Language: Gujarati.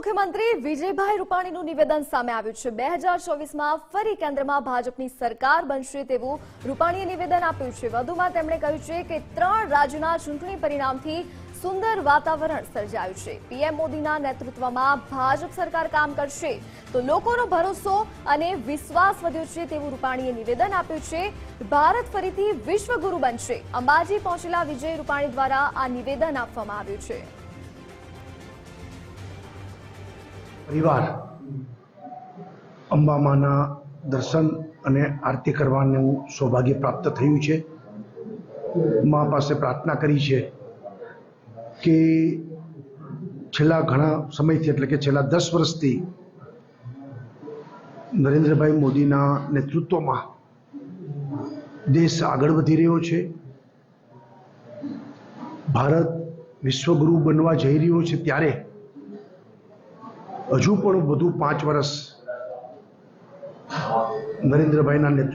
મુખ્યમંત્રી વિજયભાઈ રૂપાણીનું નિવેદન સામે આવ્યું છે। 2024માં ફરી કેન્દ્રમાં ભાજપની સરકાર બનશે તેવું રૂપાણીએ નિવેદન આપ્યું છે। વધુમાં તેમણે કહ્યું છે કે 3 રાજ્યોના ચૂંટણી પરિણામથી સુંદર વાતાવરણ સર્જાયું છે। પીએમ મોદીના નેતૃત્વમાં ભાજપ સરકાર કામ કરશે તો લોકોનો ભરોસો અને વિશ્વાસ વધ્યો છે તેવું રૂપાણીએ નિવેદન આપ્યું છે। ભારત ફરીથી વિશ્વગુરુ બનશે। અંબાજી પહોંચેલા વિજય રૂપાણી દ્વારા આ નિવેદન આપવામાં આવ્યું છે। परिवार अंबामाना दर्शन अने आरती करवानुं सौभाग्य प्राप्त थयुं छे। मां पासे प्रार्थना करी छे कि छेल्ला घणा समयथी एटले के छेल्ला 10 वर्षथी नरेन्द्रभाई मोदीना नेतृत्वमां देश आगळ वधी रह्यो छे। भारत विश्वगुरु बनवा जई रह्यो छे त्यारे हजू पण વધુ 5 વર્ષ નરેન્દ્રભાઈના નેતૃત્વ